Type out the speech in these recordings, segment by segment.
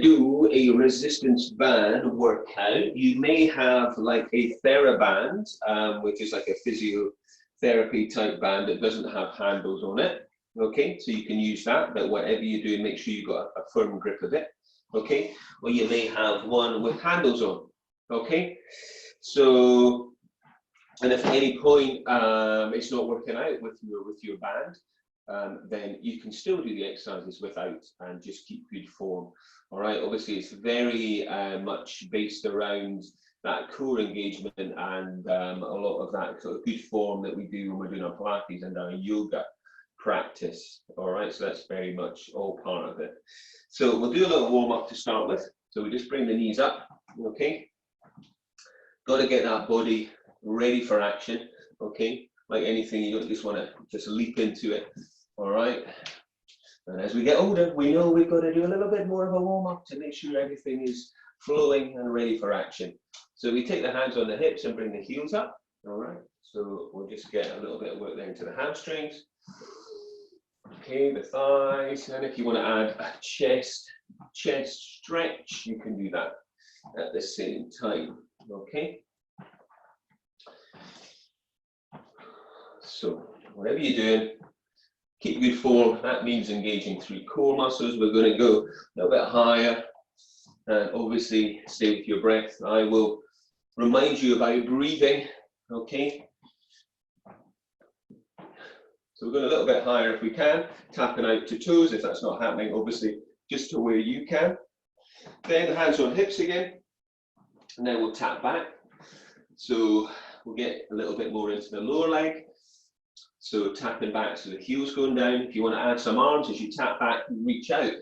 do a resistance band workout, you may have like a TheraBand, which is like a physiotherapy type band that doesn't have handles on it. Okay, so you can use that, but whatever you do, make sure you've got a firm grip of it. Okay, or you may have one with handles on. Okay, so, and if at any point it's not working out with your band, then you can still do the exercises without and just keep good form. All right, obviously it's very much based around that core engagement and a lot of that sort of good form that we do when we're doing our Pilates and our yoga practice. All right, so that's very much all part of it. So we'll do a little warm up to start with. So we just bring the knees up, okay? Got to get that body ready for action, okay? Like anything, you don't just want to just leap into it. All right, and as we get older, we know we've got to do a little bit more of a warm-up to make sure everything is flowing and ready for action. So we take the hands on the hips and bring the heels up. All right, so we'll just get a little bit of work there into the hamstrings. Okay, the thighs, and if you want to add a chest stretch, you can do that at the same time. Okay, so whatever you're doing, keep good form. That means engaging through core muscles. We're going to go a little bit higher, and obviously stay with your breath. I will remind you about breathing. Okay, so we're going a little bit higher if we can, tapping out to toes if that's not happening, obviously just to where you can. Then hands on hips again, and then we'll tap back. So we'll get a little bit more into the lower leg. So tapping back, so the heels going down. If you want to add some arms as you tap back, reach out.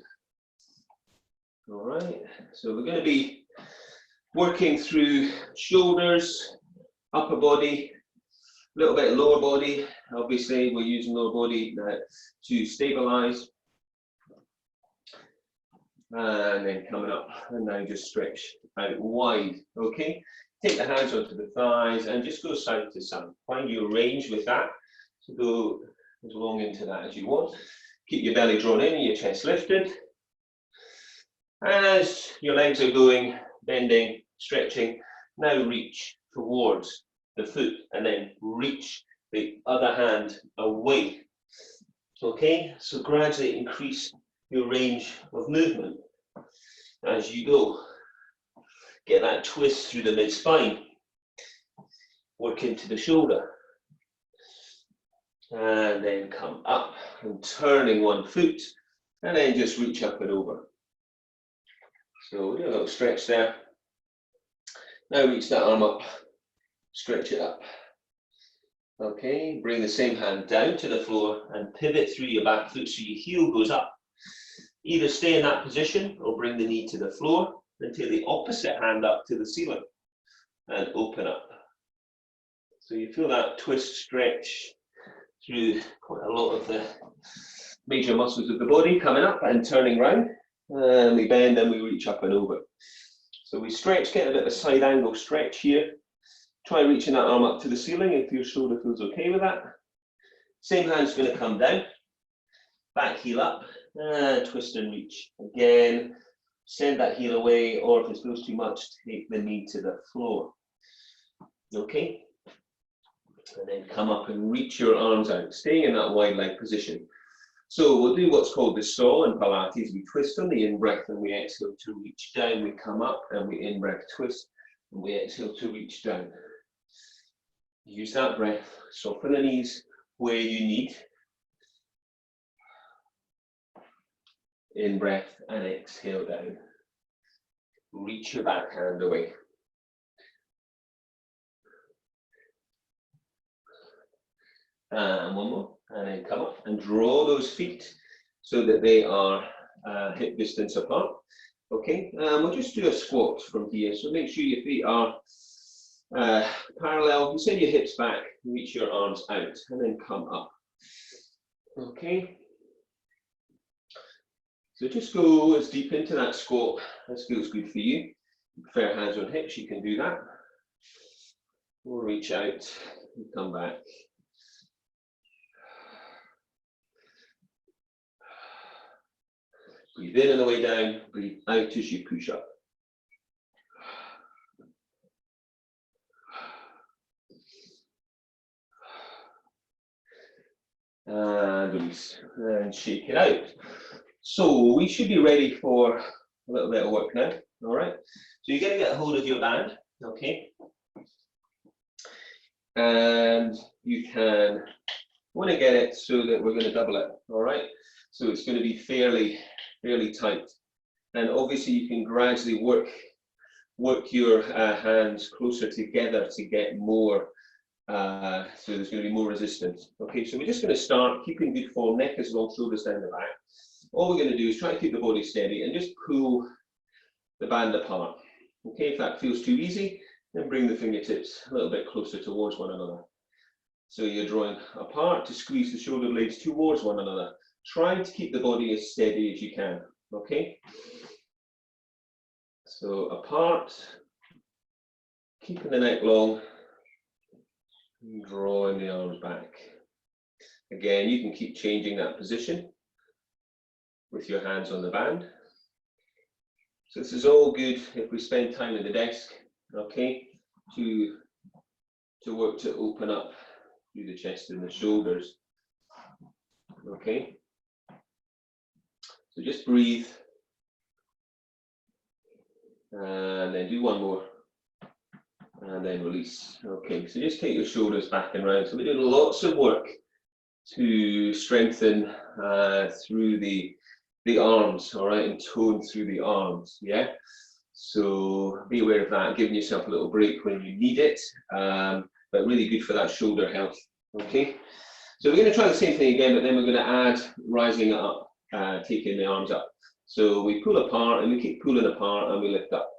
All right, so we're going to be working through shoulders, upper body, a little bit lower body. Obviously, we're using lower body to stabilize. And then coming up, and now just stretch out wide, okay? Take the hands onto the thighs and just go side to side. Find your range with that. So go as long into that as you want. Keep your belly drawn in and your chest lifted. As your legs are going, bending, stretching, now reach towards the foot and then reach the other hand away. Okay, so gradually increase your range of movement as you go. Get that twist through the mid-spine. Work into the shoulder. And then come up and turning one foot and then just reach up and over. So we'll do a little stretch there. Now reach that arm up, stretch it up. Okay, bring the same hand down to the floor and pivot through your back foot so your heel goes up. Either stay in that position or bring the knee to the floor and take the opposite hand up to the ceiling and open up. So you feel that twist stretch through quite a lot of the major muscles of the body coming up and turning round. And we bend and we reach up and over. So we stretch, get a bit of a side angle stretch here. Try reaching that arm up to the ceiling if your shoulder feels okay with that. Same hand's going to come down. Back heel up, twist and reach. Again, send that heel away, or if it feels too much, take the knee to the floor. Okay? And then come up and reach your arms out, staying in that wide leg position. So we'll do what's called the saw in Pilates. We twist on the in-breath and we exhale to reach down. We come up and we in-breath twist and we exhale to reach down. Use that breath, soften the knees where you need. In-breath and exhale down. Reach your back hand away. And one more, and then come up and draw those feet so that they are hip distance apart. Okay, we'll just do a squat from here. So make sure your feet are parallel. You send your hips back, reach your arms out, and then come up. Okay. So just go as deep into that squat as feels good for you. Fair hands on hips, you can do that. Or reach out and come back. Breathe in on the way down, breathe out as you push up. And release, and shake it out. So we should be ready for a little bit of work now, all right? So you're gonna get a hold of your band, okay? And you want to get it so that we're going to double it, all right? So it's going to be fairly tight. And obviously you can gradually work your hands closer together to get more, so there's going to be more resistance. Okay, so we're just going to start keeping good form, neck as long, shoulders down the back. All we're going to do is try to keep the body steady and just pull the band apart. Okay, if that feels too easy, then bring the fingertips a little bit closer towards one another. So you're drawing apart to squeeze the shoulder blades towards one another, trying to keep the body as steady as you can, okay? So apart, keeping the neck long, and drawing the arms back. Again, you can keep changing that position with your hands on the band. So this is all good if we spend time at the desk, okay, to work to open up through the chest and the shoulders, okay. So just breathe, and then do one more, and then release. Okay, so just take your shoulders back and round. So we're doing lots of work to strengthen through the arms, all right, and tone through the arms, yeah? So be aware of that, giving yourself a little break when you need it, but really good for that shoulder health, okay? So we're going to try the same thing again, but then we're going to add rising up, taking the arms up. So we pull apart and we keep pulling apart and we lift up,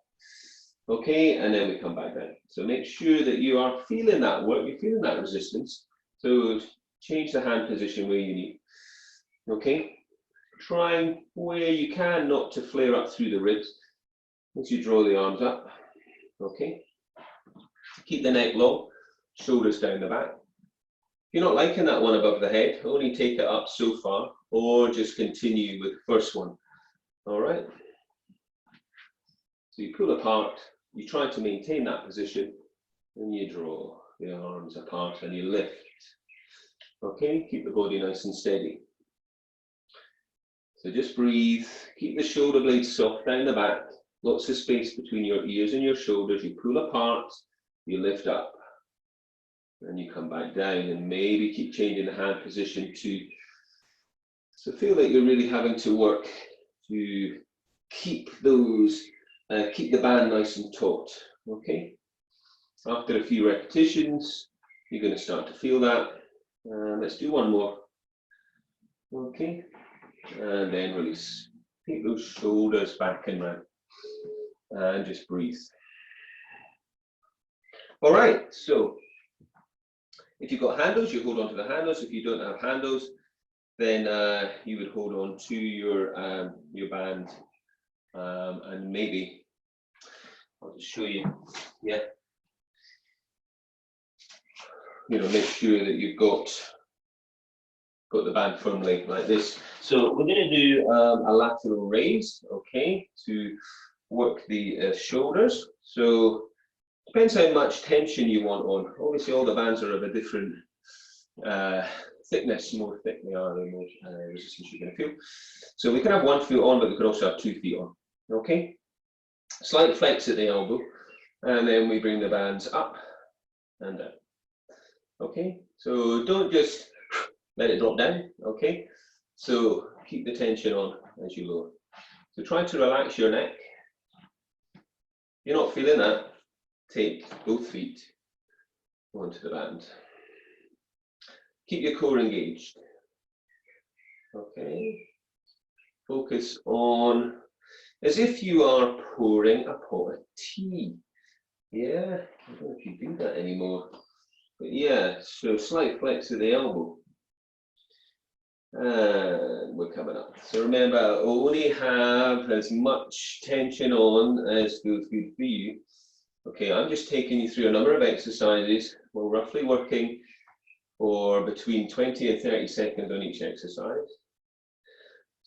okay? And then we come back down. So make sure that you are feeling that work, you're feeling that resistance. So change the hand position where you need, okay? Trying where you can not to flare up through the ribs as you draw the arms up, okay? Keep the neck low, shoulders down the back. If you're not liking that one above the head, only take it up so far, or just continue with the first one, all right? So you pull apart, you try to maintain that position, and you draw the arms apart and you lift, okay? Keep the body nice and steady. So just breathe, keep the shoulder blades soft down the back, lots of space between your ears and your shoulders. You pull apart, you lift up, and you come back down, and maybe keep changing the hand position to, so feel like you're really having to work to keep those, keep the band nice and taut, okay? After a few repetitions, you're going to start to feel that. Let's do one more, okay? And then release. Take those shoulders back and round. And just breathe. All right, so if you've got handles, you hold on to the handles. If you don't have handles, then you would hold on to your band, and maybe I'll just show you. Yeah, you know, make sure that you've got the band firmly like this. So we're going to do a lateral raise, okay, to work the shoulders. So depends how much tension you want on. Obviously, all the bands are of a different thickness. The more thick they are, the more resistance you're going to feel. So we can have 1 foot on, but we can also have 2 feet on. Okay. Slight flex at the elbow, and then we bring the bands up and down. Okay. So don't just let it drop down. Okay. So keep the tension on as you lower. So try to relax your neck. If you're not feeling that, take both feet onto the band. Keep your core engaged. Okay. Focus on as if you are pouring a pot of tea. Yeah, I don't know if you do that anymore. But yeah, so slight flex of the elbow. And we're coming up. So remember, only have as much tension on as feels good for you. Okay, I'm just taking you through a number of exercises. We're roughly working for between 20 and 30 seconds on each exercise.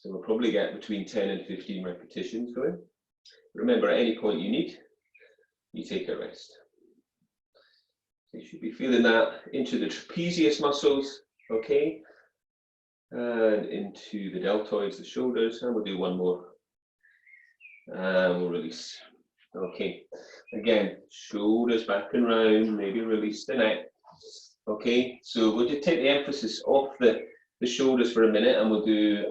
So we'll probably get between 10 and 15 repetitions going. Remember, at any point you need, you take a rest. So you should be feeling that into the trapezius muscles, okay? And into the deltoids, the shoulders, and we'll do one more. And we'll release. Okay, again, shoulders back and round, maybe release the neck. Okay, so we'll just take the emphasis off the shoulders for a minute, and we'll do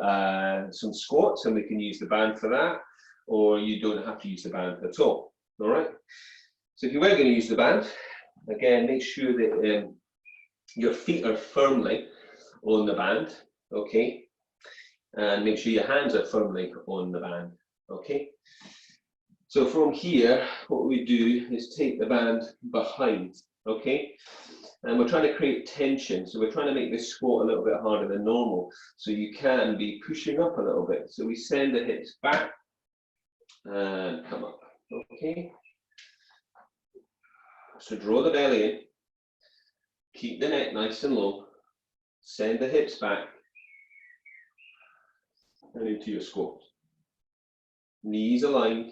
some squats, and we can use the band for that, or you don't have to use the band at all. All right, so if you were going to use the band, again, make sure that your feet are firmly on the band, okay, and make sure your hands are firmly on the band, okay. So from here, what we do is take the band behind, okay? And we're trying to create tension. So we're trying to make this squat a little bit harder than normal. So you can be pushing up a little bit. So we send the hips back and come up, okay? So draw the belly in, keep the neck nice and low, send the hips back, and into your squat. Knees aligned.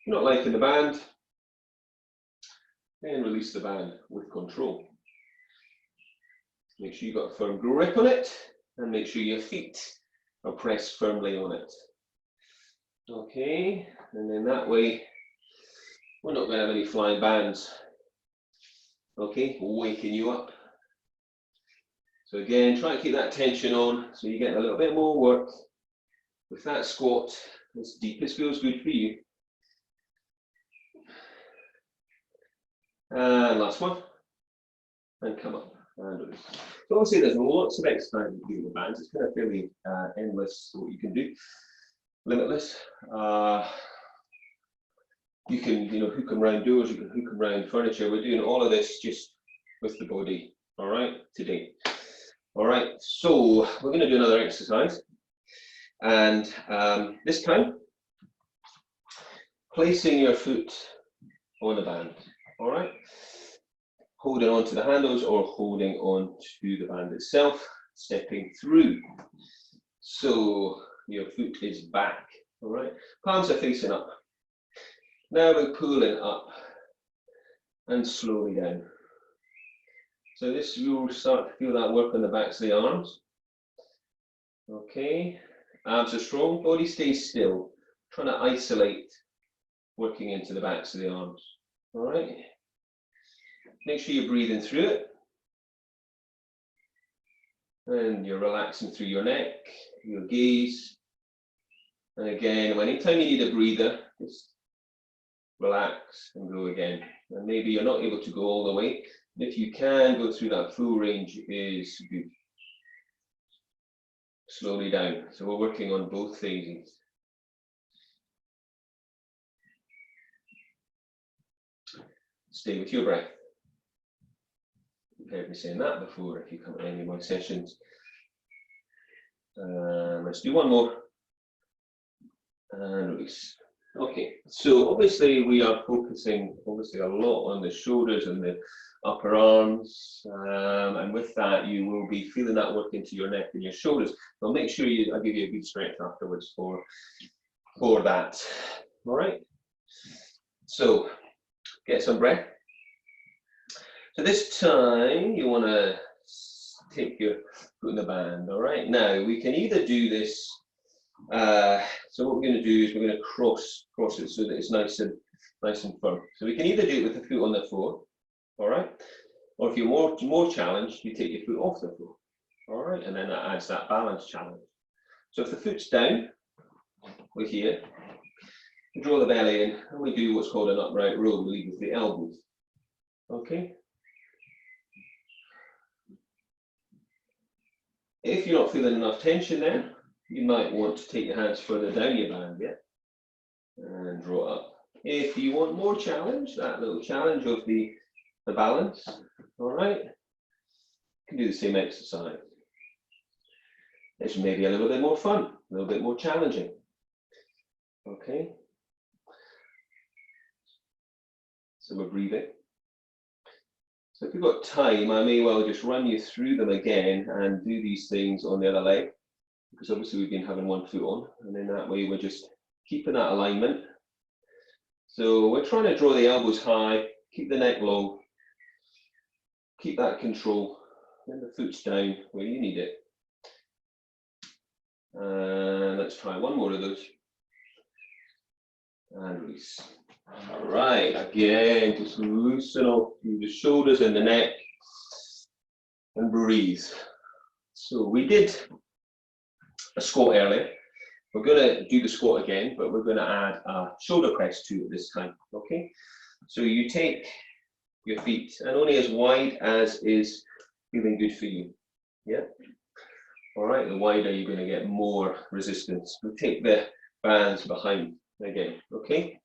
If you're not liking the band, then release the band with control. Make sure you've got a firm grip on it, and make sure your feet are pressed firmly on it. Okay, and then that way, we're not going to have any flying bands. Okay, waking you up. So again, try to keep that tension on, so you get a little bit more work with that squat, as deep as feels good for you. And last one, and come up and release. So obviously there's lots of exercises you can do with bands. It's kind of fairly endless what you can do, limitless. You can, hook them around doors, you can hook them around furniture. We're doing all of this just with the body, all right, today. All right, so we're going to do another exercise. And this time, placing your foot on the band. All right, holding on to the handles or holding on to the band itself, stepping through. So your foot is back, all right? Palms are facing up. Now we're pulling up and slowly down. So this, you'll start to feel that work on the backs of the arms. Okay, arms are strong, body stays still. Trying to isolate, working into the backs of the arms, all right? Make sure you're breathing through it. And you're relaxing through your neck, your gaze. And again, anytime you need a breather, just relax and go again. And maybe you're not able to go all the way. If you can go through that full range, is good. Slowly down. So we're working on both phases. Stay with your breath. You've heard me saying that before if you come to any of my sessions. Let's do one more. And release. Okay, so obviously we are focusing a lot on the shoulders and the upper arms. And with that, you will be feeling that work into your neck and your shoulders. But make sure I give you a good stretch afterwards for that. All right. So get some breath. So this time you want to take your foot in the band, all right? Now we can either do this, so what we're going to do is we're going to cross it so that it's nice and firm. So we can either do it with the foot on the floor, all right? Or if you're more challenged, you take your foot off the floor, all right? And then that adds that balance challenge. So if the foot's down, we're here. We draw the belly in and we do what's called an upright row. We lead with the elbows, okay? If you're not feeling enough tension there, you might want to take your hands further down your band, yeah? And draw up. If you want more challenge, that little challenge of the balance, all right? You can do the same exercise. It's maybe a little bit more fun, a little bit more challenging, okay? So we're breathing. So if you've got time, I may well just run you through them again and do these things on the other leg. because obviously we've been having one foot on, and then that way we're just keeping that alignment. So we're trying to draw the elbows high, keep the neck low, keep that control, and the foot's down where you need it. And let's try one more of those. And release. All right, again, just loosen up the shoulders and the neck and breathe. So we did a squat earlier. We're going to do the squat again, but we're going to add a shoulder press to it this time, okay? So you take your feet and only as wide as is feeling good for you, yeah? All right, the wider you're going to get more resistance. We'll take the bands behind again, okay?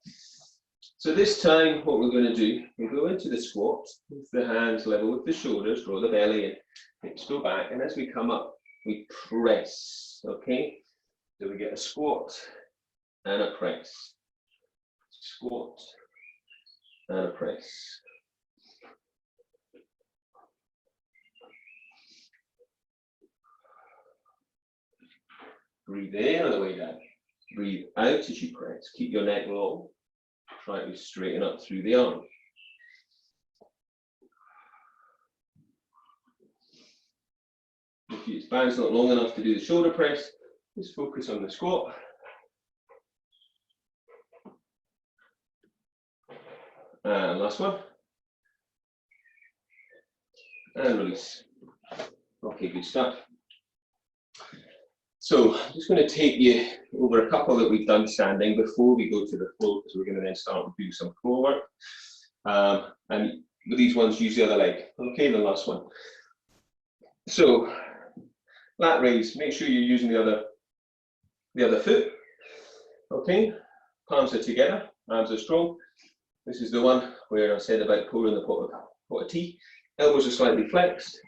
So this time, what we're going to do, we'll go into the squat with the hands level with the shoulders, draw the belly in, hips go back, and as we come up, we press, okay? So we get a squat and a press, squat and a press. Breathe in on the way down. Breathe out as you press. Keep your neck long. Try to straighten up through the arm. If your band's not long enough to do the shoulder press, just focus on the squat. And last one. And release. Okay, good stuff. So I'm just going to take you over a couple that we've done standing before we go to the floor, because we're going to then start to do some core work. And with these ones, use the other leg. Okay, the last one. So lat raise, make sure you're using the other foot. Okay, palms are together, arms are strong. This is the one where I said about pouring the pot of tea. Elbows are slightly flexed.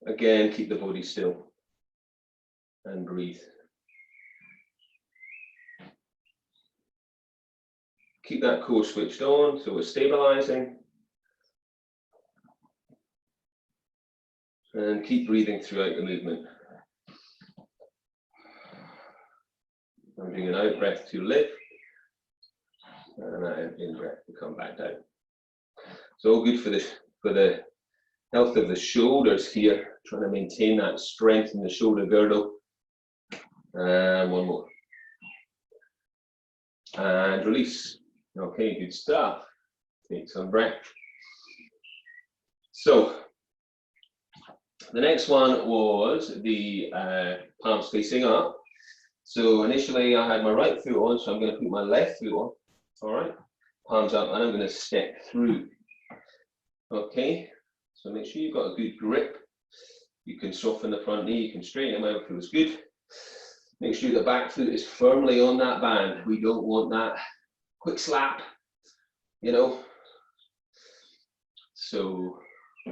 Again, keep the body still. And breathe. Keep that core switched on, so we're stabilizing. And keep breathing throughout the movement. I'm doing an out breath to lift, and an in breath to come back down. It's all good for the health of the shoulders here, trying to maintain that strength in the shoulder girdle. And one more. And release. Okay, good stuff. Take some breath. So the next one was the palms facing up. So initially I had my right foot on, so I'm going to put my left foot on. All right, palms up, and I'm going to step through. Okay, so make sure you've got a good grip. You can soften the front knee, you can straighten them out, feels good. Make sure the back foot is firmly on that band. We don't want that quick slap, you know. So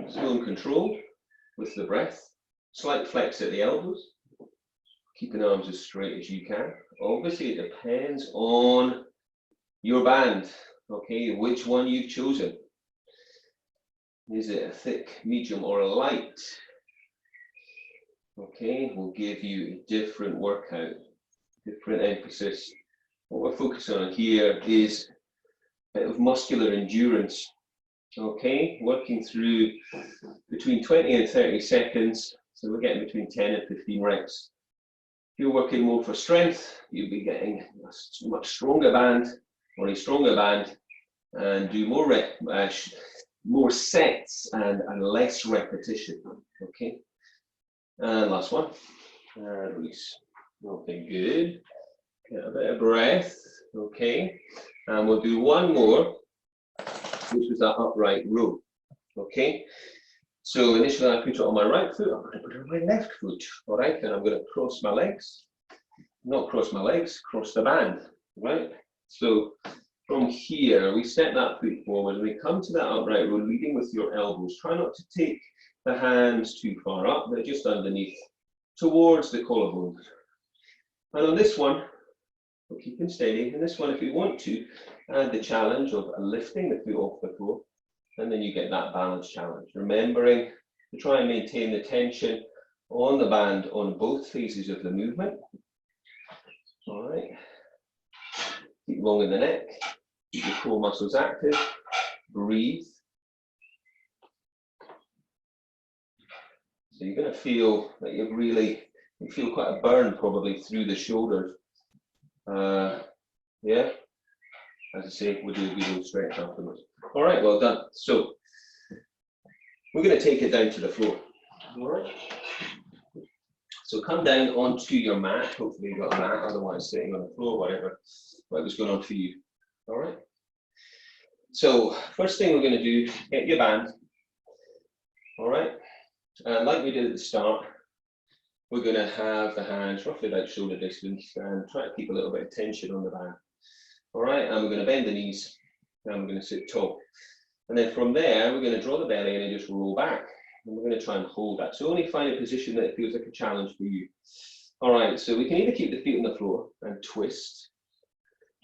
still in control with the breath. Slight flex at the elbows. Keeping the arms as straight as you can. Obviously, it depends on your band, okay, which one you've chosen. Is it a thick, medium, or a light? Okay, we'll give you a different workout, different emphasis. What we're focusing on here is a bit of muscular endurance. Okay, working through between 20 and 30 seconds. So we're getting between 10 and 15 reps. If you're working more for strength, you'll be getting a much stronger band, or a stronger band, and do more sets and less repetition. Okay. And last one, and release. Okay, good. Get a bit of breath, okay. And we'll do one more, which is that upright row, okay. So initially I put it on my right foot, I'm going to put it on my left foot, all right. And I'm going to cross my legs, not cross my legs, cross the band, right. So from here, we step that foot forward, and we come to that upright row, leading with your elbows. Try not to take the hands too far up, they're just underneath, towards the collarbones. And on this one, we're keeping steady. And this one, if you want to, add the challenge of lifting the foot off the floor, and then you get that balance challenge. Remembering to try and maintain the tension on the band on both phases of the movement. All right. Keep long in the neck. Keep your core muscles active. Breathe. So you're going to feel that you feel quite a burn probably through the shoulders. Yeah. As I say, we'll do a video stretch afterwards. All right, well done. So we're going to take it down to the floor. All right. So come down onto your mat. Hopefully you've got a mat, otherwise sitting on the floor, whatever's going on for you. All right. So first thing we're going to do, get your band. All right. Like we did at the start, we're going to have the hands roughly about shoulder distance and try to keep a little bit of tension on the band. All right, and we're going to bend the knees and we're going to sit tall. And then from there, we're going to draw the belly in and just roll back. And we're going to try and hold that. So only find a position that feels like a challenge for you. All right, so we can either keep the feet on the floor and twist,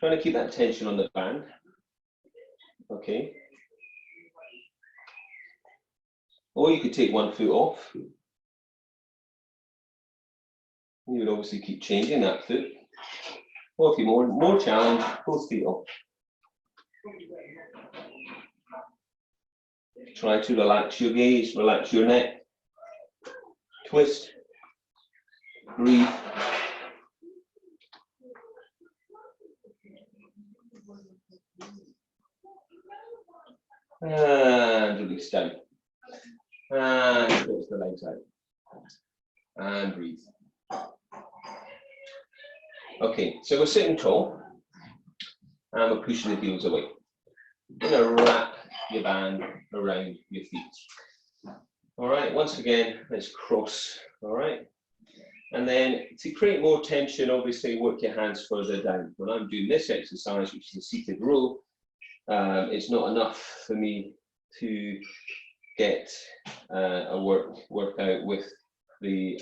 trying to keep that tension on the band. Okay. Or you could take one foot off. You would obviously keep changing that foot. Or if you're more challenged, both feet off. Try to relax your gaze, relax your neck. Twist. Breathe. And release down. And stretch the legs out. And breathe. Okay, so we're sitting tall and we're pushing the heels away. You're going to wrap your band around your feet. All right, once again, let's cross. All right, and then to create more tension, obviously work your hands further down. When I'm doing this exercise, which is a seated row, it's not enough for me to get a workout with the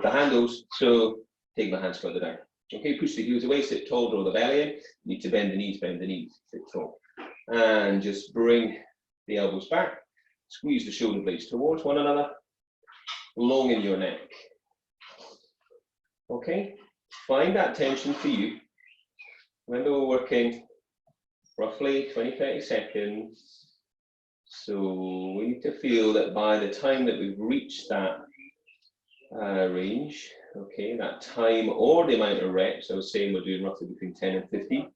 handles. So take my hands further down. Okay, push the heels away, sit tall, draw the belly in. You need to bend the knees, sit tall. And just bring the elbows back. Squeeze the shoulder blades towards one another. Long in your neck. Okay, find that tension for you. Remember, we're working roughly 20-30 seconds. So we need to feel that by the time that we've reached that range, okay, that time or the amount of reps, I was saying we're doing roughly between 10 and 50,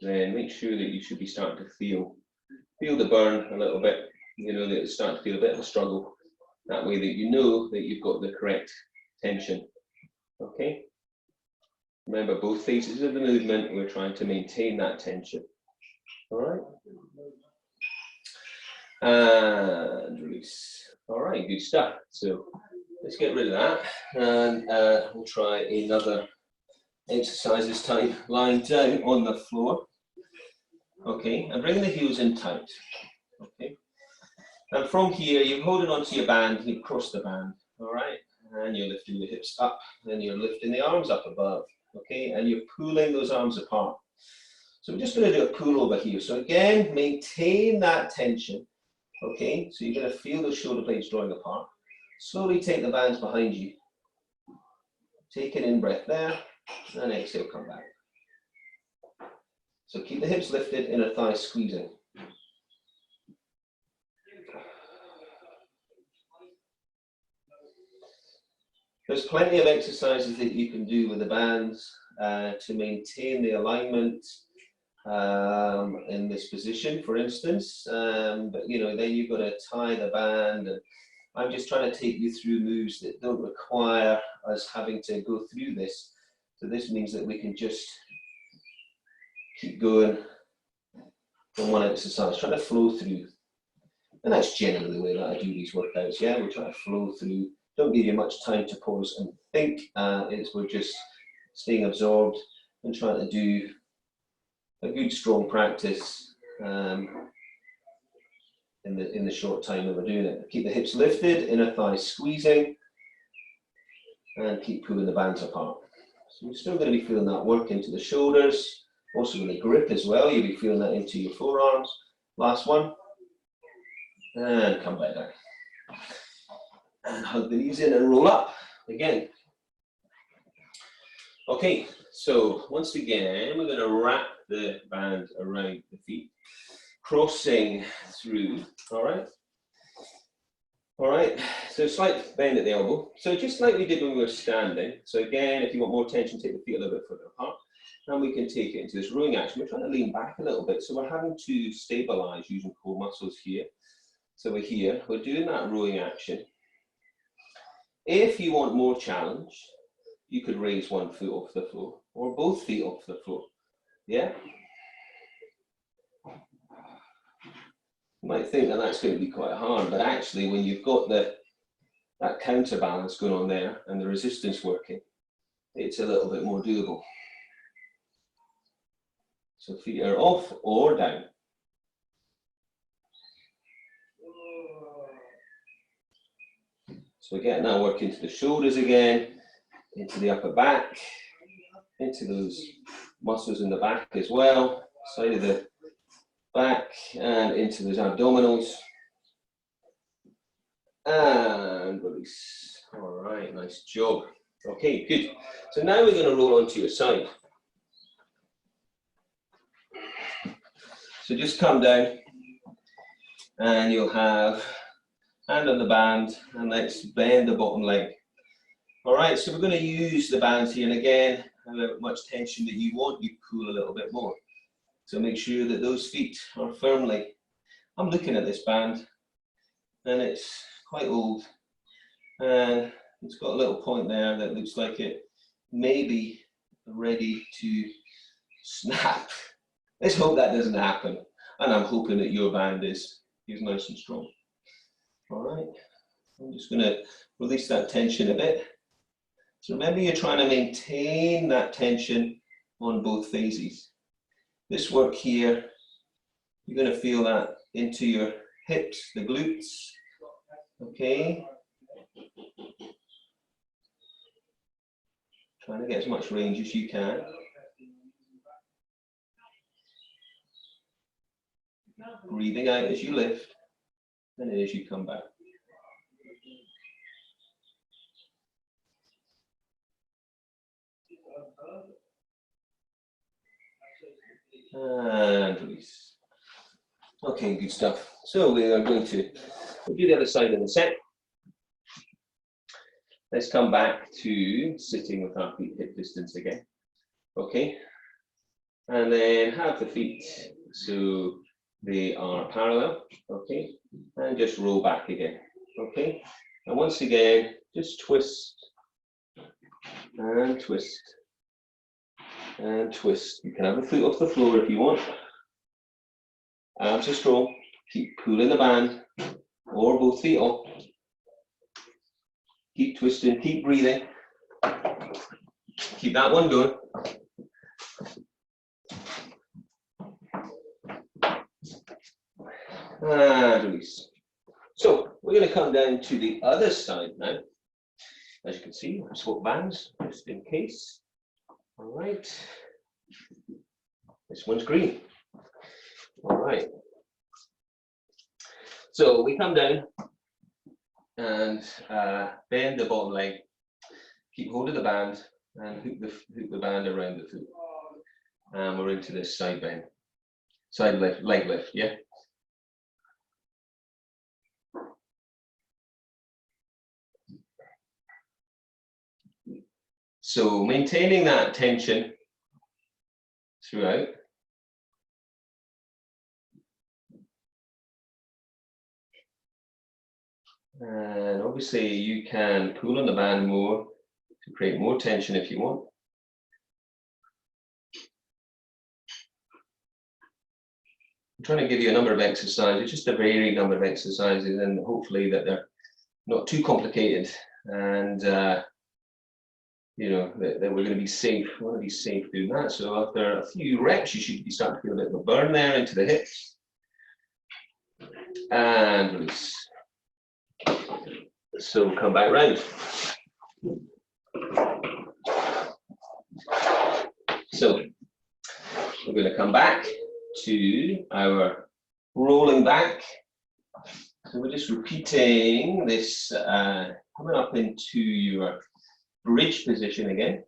then make sure that you should be starting to feel the burn a little bit, you know, that it's starting to feel a bit of a struggle. That way that you know that you've got the correct tension, okay? Remember, both phases of the movement, we're trying to maintain that tension, all right? And release. All right, good stuff. So let's get rid of that, and we'll try another exercise this time, lying down on the floor. Okay, and bring the heels in tight. Okay, and from here, you're holding onto your band, you cross the band, all right, and you're lifting the hips up, and you're lifting the arms up above, okay, and you're pulling those arms apart. So we're just going to do a pull over here. So again, maintain that tension. Okay, so you're going to feel those shoulder blades drawing apart. Slowly take the bands behind you. Take an in-breath there, and exhale, come back. So keep the hips lifted, inner thighs squeezing. There's plenty of exercises that you can do with the bands to maintain the alignment in this position, for instance, but you know, then you've got to tie the band, and I'm just trying to take you through moves that don't require us having to go through this. So this means that we can just keep going on one exercise, trying to flow through. And that's generally the way that I do these workouts, yeah, we're trying to flow through, don't give you much time to pause and think, we're just staying absorbed and trying to do a good strong practice in the short time that we're doing it. Keep the hips lifted, inner thighs squeezing, and keep pulling the bands apart. So you're still going to be feeling that work into the shoulders, also with the grip as well, you'll be feeling that into your forearms. Last one, and come back down. And hug the knees in and roll up again. Okay, so once again, we're going to wrap the band around the feet, crossing through, all right? All right, so slight bend at the elbow. So just like we did when we were standing. So again, if you want more tension, take the feet a little bit further apart. And we can take it into this rowing action. We're trying to lean back a little bit. So we're having to stabilize using core muscles here. So we're here, we're doing that rowing action. If you want more challenge, you could raise one foot off the floor or both feet off the floor. Yeah? You might think that that's going to be quite hard, but actually when you've got that counterbalance going on there and the resistance working, it's a little bit more doable. So feet are off or down. So again, now work into the shoulders again, into the upper back, into those muscles in the back as well, side of the back and into those abdominals. And release. All right, nice job. Okay, good. So now we're going to roll onto your side. So just come down and you'll have hand on the band and let's bend the bottom leg. All right, so we're going to use the bands here, and again, however much tension that you want, you pull a little bit more. So make sure that those feet are firmly. I'm looking at this band and it's quite old and it's got a little point there that looks like it may be ready to snap. Let's hope that doesn't happen, and I'm hoping that your band is nice and strong. All right, I'm just going to release that tension a bit. So remember, you're trying to maintain that tension on both phases. This work here, you're going to feel that into your hips, the glutes, okay? Trying to get as much range as you can. Breathing out as you lift, and as you come back. And release. Okay, good stuff. So we are going to do the other side in a sec. Let's come back to sitting with our feet hip distance again. Okay, and then have the feet so they are parallel. Okay, and just roll back again. Okay, and once again, just twist and twist and twist. You can have a foot off the floor if you want. Abs are strong. Keep pulling the band or both feet off. Keep twisting, keep breathing. Keep that one going. And release. So we're going to come down to the other side now. As you can see, I've swap bands just in case. All right. This one's green. All right. So we come down and bend the bottom leg. Keep hold of the band and hook the band around the foot. And we're into this side bend. Side lift, leg lift, yeah? So maintaining that tension throughout. And obviously you can pull on the band more to create more tension if you want. I'm trying to give you a number of exercises, just a varied number of exercises, and hopefully that they're not too complicated, and you know, that we're going to be safe. We want to be safe doing that. So after a few reps, you should be starting to feel a bit of a burn there into the hips. And release. So come back round. So we're going to come back to our rolling back So we're just repeating this, coming up into your bridge position again,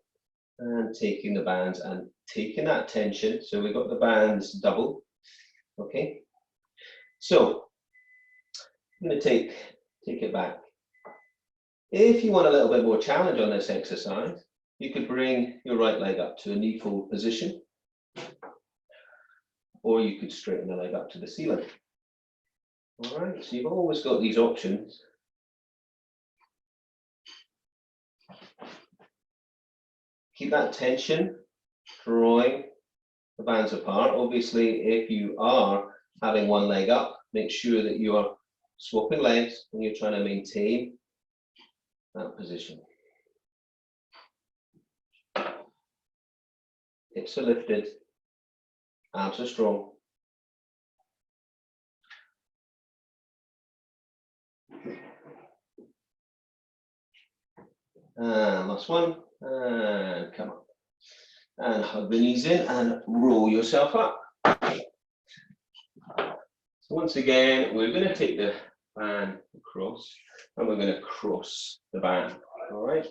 and taking the bands and taking that tension. So we've got the bands double, okay? So I'm going to take it back. If you want a little bit more challenge on this exercise, you could bring your right leg up to a knee fold position, or you could straighten the leg up to the ceiling. All right, so you've always got these options. Keep that tension, drawing the bands apart. Obviously, if you are having one leg up, make sure that you are swapping legs when you're trying to maintain that position. Hips are lifted, abs are strong. And last one, and come up. And hug the knees in and roll yourself up. So once again, we're going to take the band across and we're going to cross the band, all right?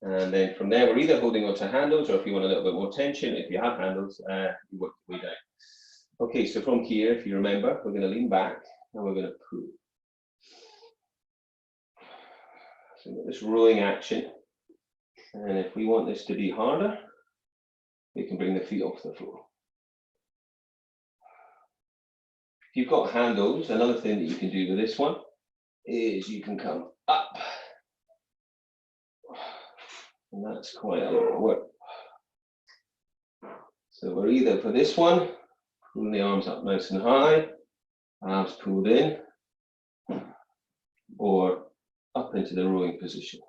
And then from there, we're either holding onto handles, or if you want a little bit more tension, if you have handles, you work your way down. Okay, so from here, if you remember, we're going to lean back and we're going to pull. So we've got this rolling action. And if we want this to be harder, we can bring the feet off the floor. If you've got handles, another thing that you can do with this one is you can come up. And that's quite a lot of work. So we're either, for this one, pulling the arms up nice and high, arms pulled in, or up into the rowing position.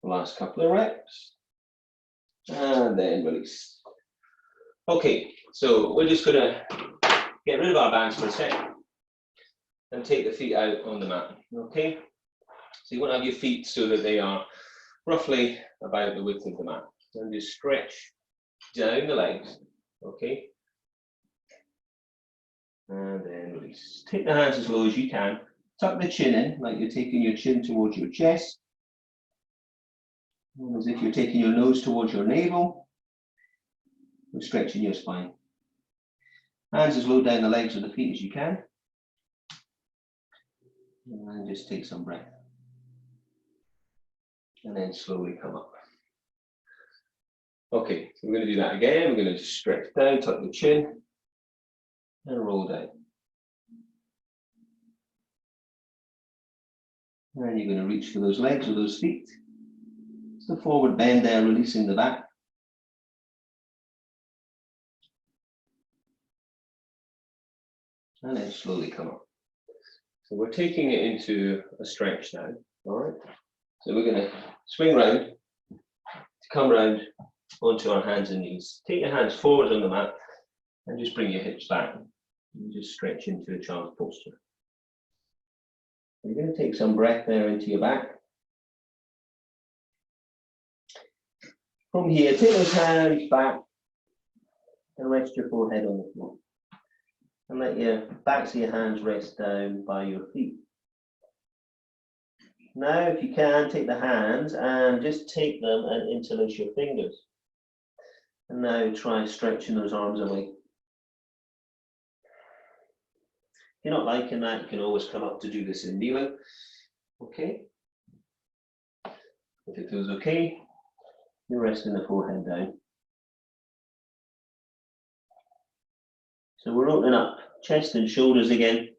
Last couple of reps, and then release. Okay, so we're just gonna get rid of our bands for a second and take the feet out on the mat, okay? So you want to have your feet so that they are roughly about the width of the mat. And just stretch down the legs, okay? And then release. Take the hands as low as you can. Tuck the chin in, like you're taking your chin towards your chest. As if you're taking your nose towards your navel. And stretching your spine. Hands as low down the legs of the feet as you can. And just take some breath. And then slowly come up. Okay, so we're going to do that again. We're going to just stretch down, tuck the chin, and roll down. And you're going to reach for those legs or those feet. So forward bend there, releasing the back. And then slowly come up. So we're taking it into a stretch now, all right? So we're going to swing round, to come round onto our hands and knees. Take your hands forward on the mat and just bring your hips back. And just stretch into a child's posture. You're going to take some breath there into your back. From here, take those hands back and rest your forehead on the floor. And let your backs of your hands rest down by your feet. Now, if you can, take the hands and just take them and interlace your fingers. And now try stretching those arms away. If you're not liking that, you can always come up to do this in kneeling. Okay. If it feels okay, you're resting the forehead down. So we're opening up chest and shoulders again.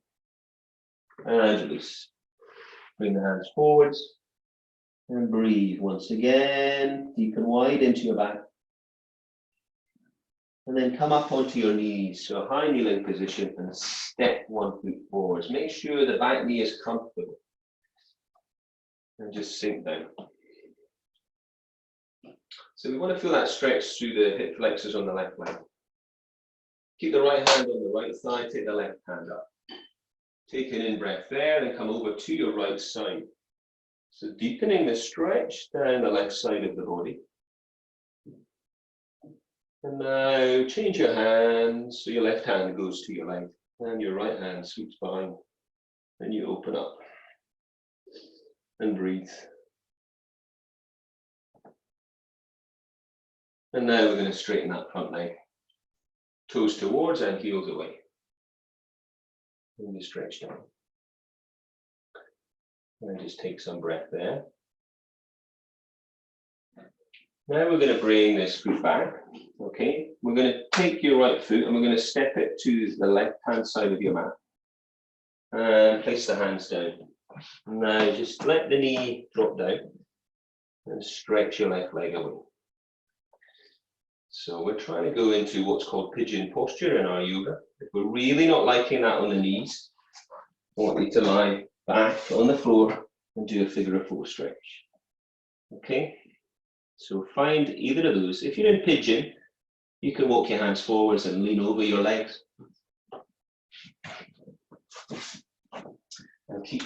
And release. Bring the hands forwards. And breathe once again, deep and wide into your back. And then come up onto your knees, so a high kneeling position, and step one foot forwards. Make sure the back knee is comfortable. And just sink down. So we want to feel that stretch through the hip flexors on the left leg. Keep the right hand on the right side, take the left hand up. Take an in-breath there, then come over to your right side. So deepening the stretch down the left side of the body. And now change your hands so your left hand goes to your leg and your right hand sweeps behind. And you open up and breathe. And now we're going to straighten that front leg. Toes towards and heels away. And you stretch down. And just take some breath there. Now we're going to bring this foot back. Okay, we're going to take your right foot and we're going to step it to the left-hand side of your mat. And place the hands down. Now just let the knee drop down and stretch your left leg away. So we're trying to go into what's called pigeon posture in our yoga. If we're really not liking that on the knees, I want you to lie back on the floor and do a figure of four stretch. Okay, so find either of those. If you're in pigeon, you can walk your hands forwards and lean over your legs. And keep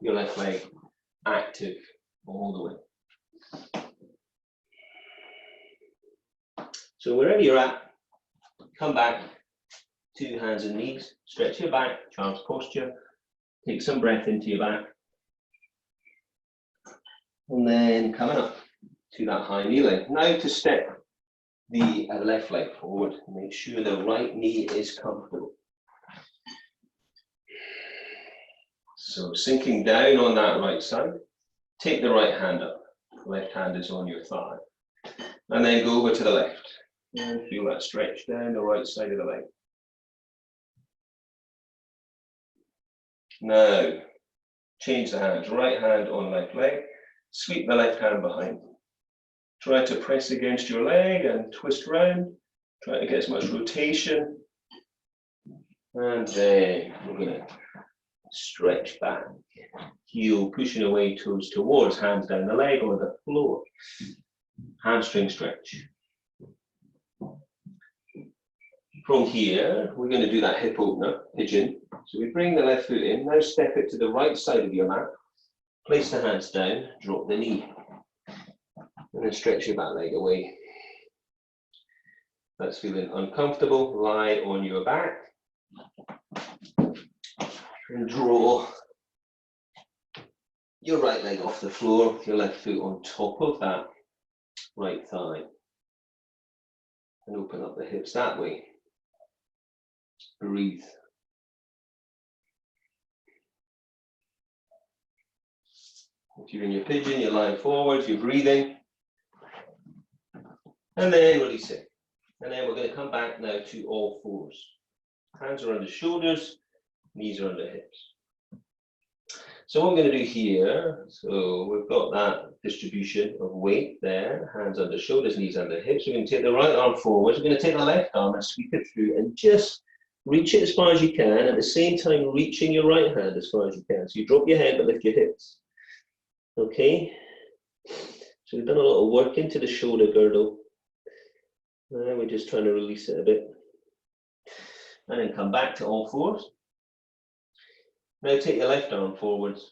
your left leg active all the way. So wherever you're at, come back, two hands and knees, stretch your back, child's posture, take some breath into your back. And then coming up to that high knee leg. Now to step the left leg forward, make sure the right knee is comfortable. So sinking down on that right side, take the right hand up, left hand is on your thigh. And then go over to the left and feel that stretch down the right side of the leg. Now, change the hands, right hand on left leg, sweep the left hand behind. Try to press against your leg and twist round, try to get as much rotation. And then we're going to stretch back, heel pushing away, toes towards, hands down the leg or the floor. Hamstring stretch. From here, we're going to do that hip opener, pigeon. So we bring the left foot in, now step it to the right side of your mat, place the hands down, drop the knee, and then stretch your back leg away. That's feeling uncomfortable, lie on your back, and draw your right leg off the floor, your left foot on top of that right thigh, and open up the hips that way. Breathe. If you're in your pigeon, you're lying forward, you're breathing. And then release it. And then we're going to come back now to all fours. Hands are under shoulders, knees are under hips. So what I'm going to do here, so we've got that distribution of weight there, hands under shoulders, knees under hips. We're going to take the right arm forwards, we're going to take the left arm and sweep it through and just reach it as far as you can, at the same time reaching your right hand as far as you can. So you drop your head but lift your hips. Okay, so we've done a lot of work into the shoulder girdle. Now we're just trying to release it a bit. And then come back to all fours. Now take your left arm forwards.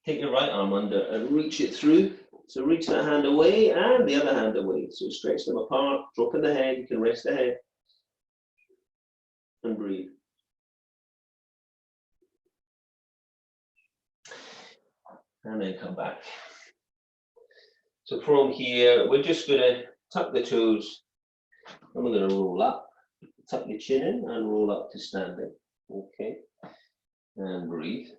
Take your right arm under and reach it through. So reach that hand away and the other hand away. So stretch them apart, dropping the head, you can rest the head. And breathe. And then come back. So from here, we're just going to tuck the toes and we're going to roll up. Tuck your chin in and roll up to standing. Okay. And breathe.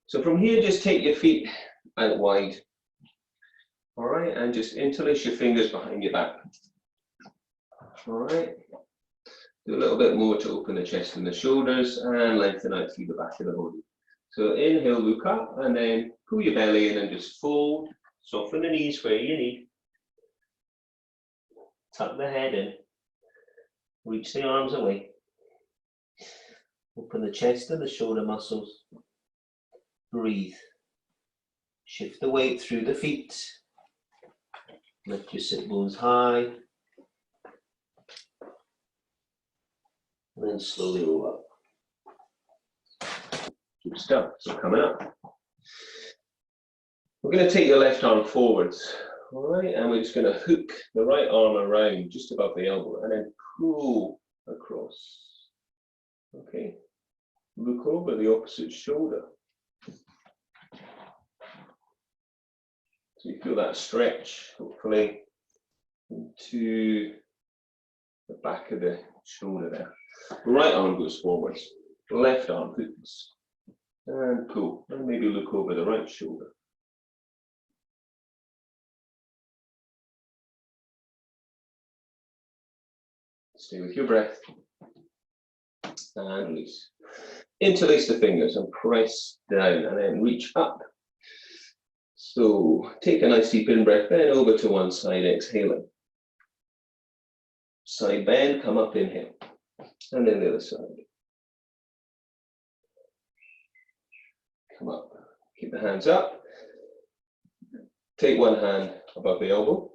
So from here, just take your feet out wide. All right. And just interlace your fingers behind your back. All right. Do a little bit more to open the chest and the shoulders and lengthen out through the back of the body. So inhale, look up, and then pull your belly in and just fold. Soften the knees where you need. Tuck the head in. Reach the arms away. Open the chest and the shoulder muscles. Breathe. Shift the weight through the feet. Lift your sit bones high. And then slowly roll up. Good stuff. So coming up. We're going to take your left arm forwards. All right, and we're just going to hook the right arm around just above the elbow and then pull across. Okay, look over the opposite shoulder. So you feel that stretch, hopefully, into the back of the shoulder there. Right arm goes forwards, left arm hooks, and pull, and maybe look over the right shoulder. Stay with your breath, and release. Interlace the fingers and press down, and then reach up. So take a nice deep in-breath, bend over to one side, exhaling. Side bend, come up, inhale. And then the other side. Come up, keep the hands up. Take one hand above the elbow.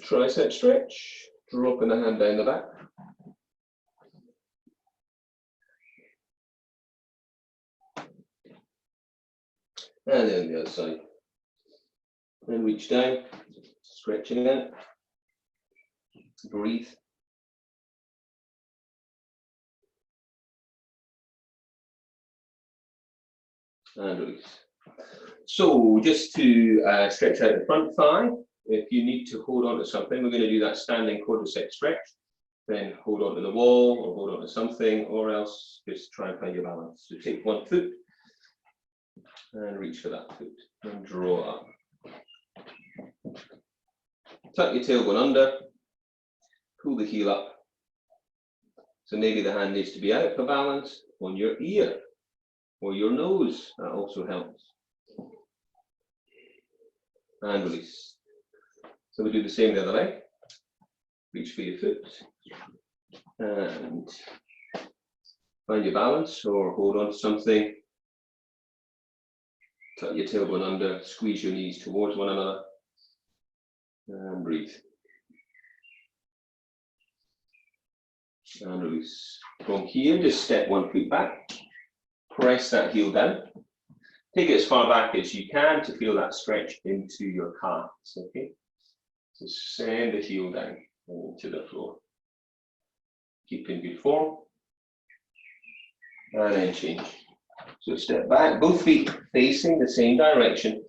Tricep stretch, dropping the hand down the back. And then the other side. Then reach down, stretching out. Breathe. And release. So just to stretch out the front thigh, if you need to hold on to something, we're going to do that standing quadricep stretch. Then hold on to the wall or hold on to something, or else just try and find your balance. So take one foot and reach for that foot and draw up. Tuck your tailbone under, pull the heel up. So maybe the hand needs to be out for balance on your ear or your nose, that also helps. And release. So we do the same the other leg. Reach for your foot and find your balance or hold on to something. Tuck your tailbone under, squeeze your knees towards one another and breathe. And release. From here, just step one foot back, press that heel down. Take it as far back as you can to feel that stretch into your calves, okay? So send the heel down into the floor. Keep in good form. And then change. So step back, both feet facing the same direction.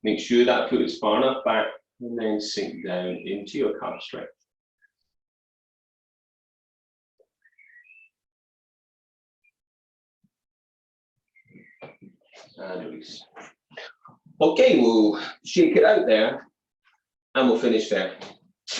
Make sure that foot is far enough back and then sink down into your calf stretch. And release. Okay, we'll shake it out there and we'll finish there.